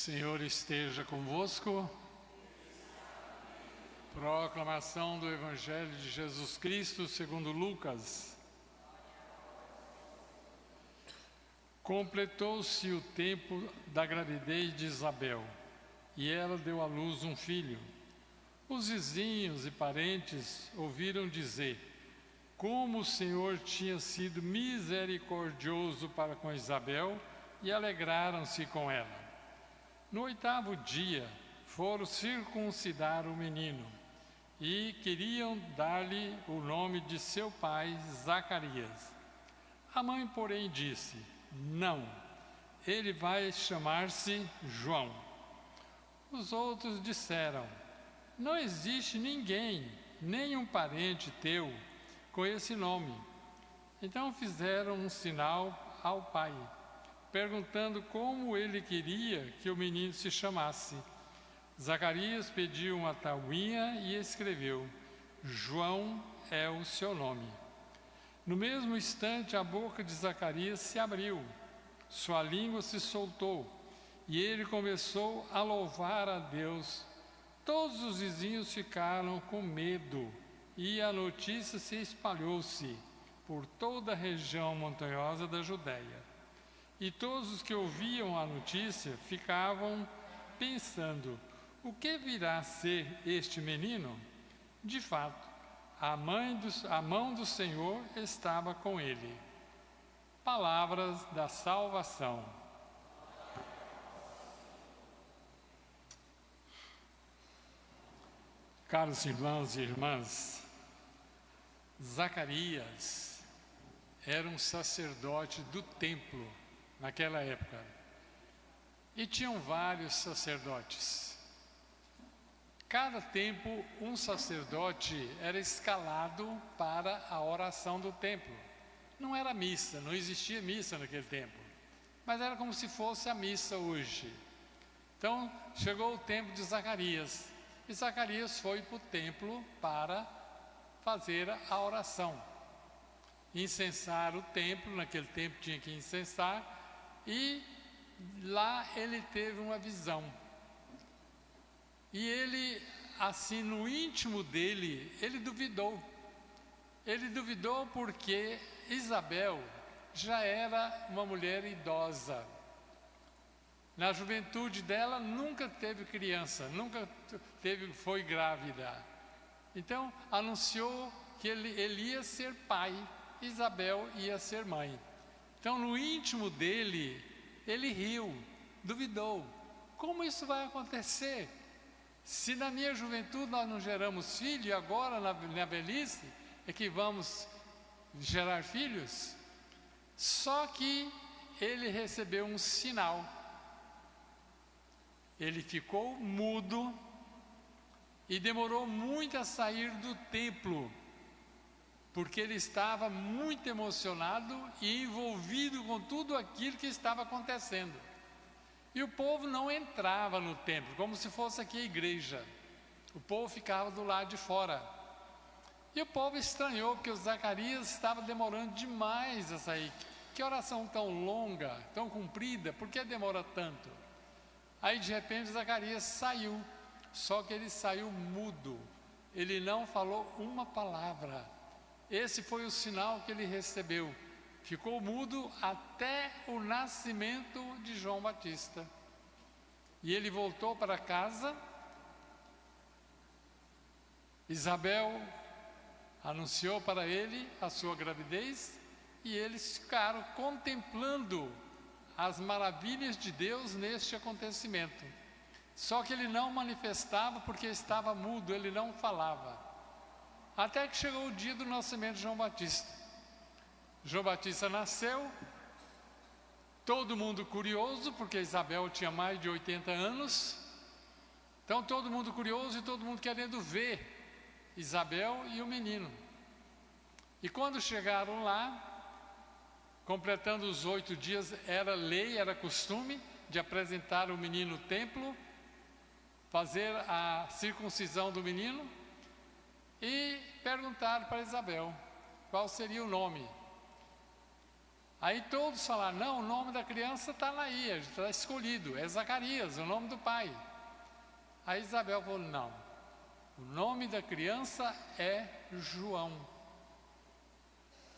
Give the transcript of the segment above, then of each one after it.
Senhor esteja convosco. Proclamação do Evangelho de Jesus Cristo segundo Lucas. Completou-se o tempo da gravidez de Isabel, e ela deu à luz um filho. Os vizinhos e parentes ouviram dizer como o Senhor tinha sido misericordioso para com Isabel e alegraram-se com ela. No 8º dia, foram circuncidar o menino e queriam dar-lhe o nome de seu pai, Zacarias. A mãe, porém, disse: não, ele vai chamar-se João. Os outros disseram: não existe ninguém, nenhum parente teu, com esse nome. Então fizeram um sinal ao pai, perguntando como ele queria que o menino se chamasse. Zacarias pediu uma tabuinha e escreveu: João é o seu nome. No mesmo instante, a boca de Zacarias se abriu, sua língua se soltou, e ele começou a louvar a Deus. Todos os vizinhos ficaram com medo, e a notícia se espalhou-se por toda a região montanhosa da Judéia. E todos os que ouviam a notícia ficavam pensando: o que virá a ser este menino? De fato, a mão do Senhor estava com ele. Palavras da salvação. Caros irmãos e irmãs, Zacarias era um sacerdote do templo naquela época. E tinham vários sacerdotes. Cada tempo, um sacerdote era escalado para a oração do templo. Não era missa, não existia missa naquele tempo, mas era como se fosse a missa hoje. Então, chegou o tempo de Zacarias, e Zacarias foi para o templo para fazer a oração. Incensar o templo, naquele tempo tinha que incensar, e lá ele teve uma visão. E ele, assim, no íntimo dele, ele duvidou. Ele duvidou porque Isabel já era uma mulher idosa. Na juventude dela nunca teve criança, foi grávida. Então anunciou que ele ia ser pai, Isabel ia ser mãe. Então no íntimo dele, ele riu, duvidou. Como isso vai acontecer? Se na minha juventude nós não geramos filho, e agora na velhice é que vamos gerar filhos? Só que ele recebeu um sinal. Ele ficou mudo e demorou muito a sair do templo, porque ele estava muito emocionado e envolvido com tudo aquilo que estava acontecendo. E o povo não entrava no templo, como se fosse aqui a igreja. O povo ficava do lado de fora. E o povo estranhou, porque o Zacarias estava demorando demais a sair. Que oração tão longa, tão comprida, por que demora tanto? Aí de repente Zacarias saiu, só que ele saiu mudo. Ele não falou uma palavra. Esse foi o sinal que ele recebeu. Ficou mudo até o nascimento de João Batista. E ele voltou para casa. Isabel anunciou para ele a sua gravidez, e eles ficaram contemplando as maravilhas de Deus neste acontecimento. Só que ele não manifestava porque estava mudo, ele não falava. Até que chegou o dia do nascimento de João Batista. João Batista nasceu, todo mundo curioso, porque Isabel tinha mais de 80 anos. Então todo mundo curioso e todo mundo querendo ver Isabel e o menino. E quando chegaram lá, completando os 8 dias, era lei, era costume de apresentar o menino no templo, fazer a circuncisão do menino, e perguntaram para Isabel qual seria o nome. Aí todos falaram, não, o nome da criança está aí, está escolhido, é Zacarias, o nome do pai. Aí Isabel falou, não, o nome da criança é João.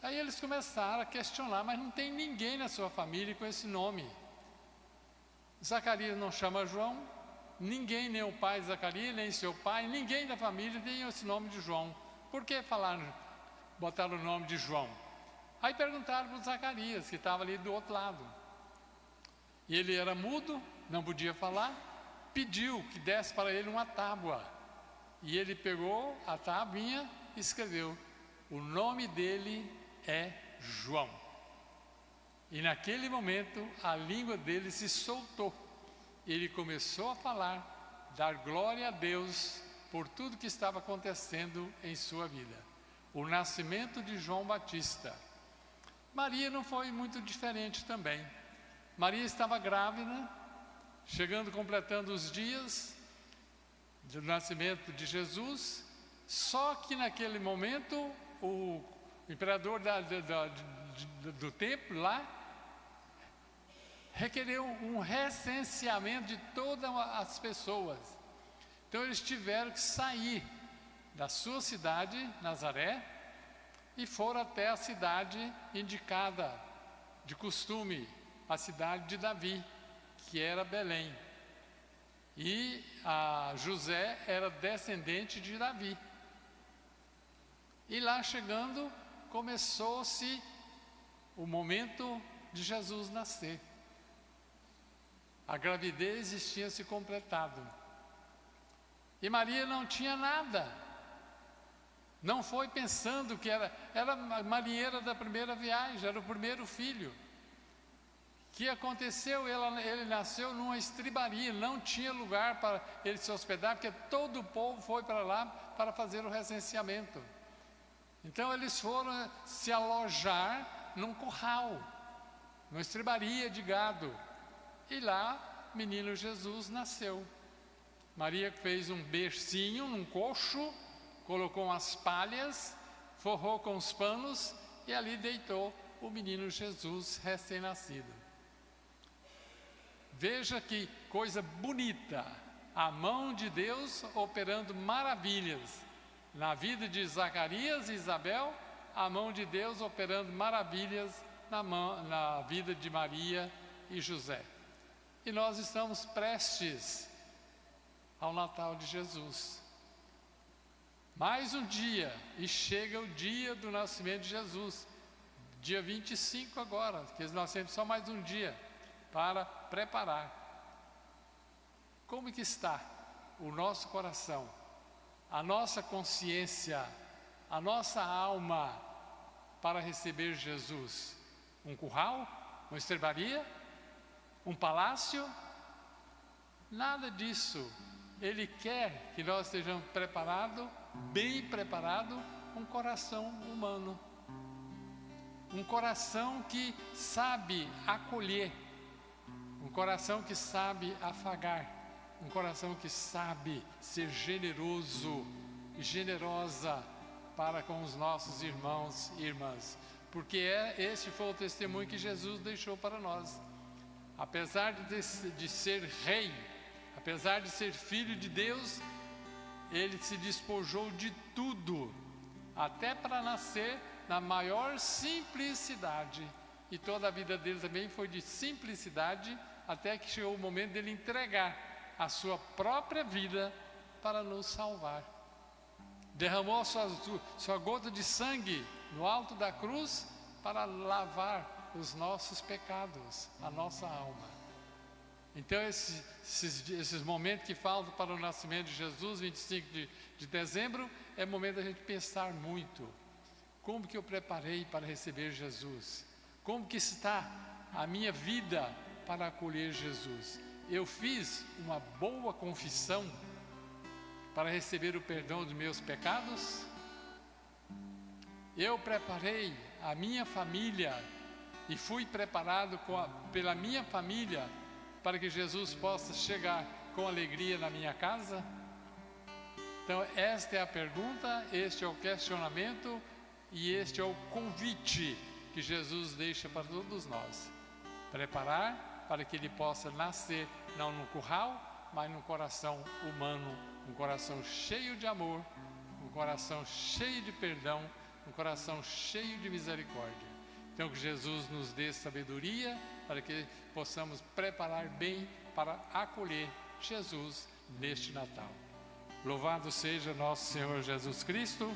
Aí eles começaram a questionar, mas não tem ninguém na sua família com esse nome. Zacarias não chama João, ninguém, nem o pai de Zacarias, nem seu pai, ninguém da família tem esse nome de João. Por que botaram o nome de João? Aí perguntaram para o Zacarias, que estava ali do outro lado. E ele era mudo, não podia falar, pediu que desse para ele uma tábua. E ele pegou a tabuinha e escreveu, o nome dele é João. E naquele momento a língua dele se soltou. Ele começou a falar, dar glória a Deus por tudo que estava acontecendo em sua vida. O nascimento de João Batista. Maria não foi muito diferente também. Maria estava grávida, completando os dias do nascimento de Jesus, só que naquele momento o imperador do templo lá requereu um recenseamento de todas as pessoas. Então eles tiveram que sair da sua cidade, Nazaré, e foram até a cidade indicada de costume, a cidade de Davi, que era Belém. E José era descendente de Davi. E lá chegando, começou-se o momento de Jesus nascer. A gravidez tinha se completado. E Maria não tinha nada. Não foi pensando que era marinheira da primeira viagem, era o primeiro filho. O que aconteceu? Ele nasceu numa estribaria, não tinha lugar para ele se hospedar, porque todo o povo foi para lá para fazer o recenseamento. Então eles foram se alojar num curral, numa estribaria de gado. E lá, o menino Jesus nasceu. Maria fez um bercinho num coxo, colocou umas palhas, forrou com os panos e ali deitou o menino Jesus recém-nascido. Veja que coisa bonita, a mão de Deus operando maravilhas. Na vida de Zacarias e Isabel, a mão de Deus operando maravilhas na vida de Maria e José. E nós estamos prestes ao Natal de Jesus. Mais um dia, e chega o dia do nascimento de Jesus. Dia 25 agora, que nós temos só mais um dia para preparar. Como que está o nosso coração, a nossa consciência, a nossa alma para receber Jesus? Um curral? Uma estrebaria? Um palácio? Nada disso. Ele quer que nós estejamos preparados, bem preparados, um coração humano. Um coração que sabe acolher. Um coração que sabe afagar. Um coração que sabe ser generoso e generosa para com os nossos irmãos e irmãs. Porque esse foi o testemunho que Jesus deixou para nós. Apesar de ser rei, apesar de ser filho de Deus, ele se despojou de tudo, até para nascer na maior simplicidade. E toda a vida dele também foi de simplicidade, até que chegou o momento dele entregar a sua própria vida para nos salvar. Derramou sua gota de sangue no alto da cruz para lavar os nossos pecados, a nossa alma. Então esses momentos que faltam para o nascimento de Jesus, 25 de dezembro, é momento da gente pensar muito. Como que eu preparei para receber Jesus? Como que está a minha vida para acolher Jesus? Eu fiz uma boa confissão para receber o perdão dos meus pecados? Eu preparei a minha família e fui preparado pela minha família para que Jesus possa chegar com alegria na minha casa? Então esta é a pergunta, este é o questionamento e este é o convite que Jesus deixa para todos nós. Preparar para que ele possa nascer, não no curral, mas no coração humano, um coração cheio de amor, um coração cheio de perdão, um coração cheio de misericórdia. Então que Jesus nos dê sabedoria para que possamos preparar bem para acolher Jesus neste Natal. Louvado seja nosso Senhor Jesus Cristo.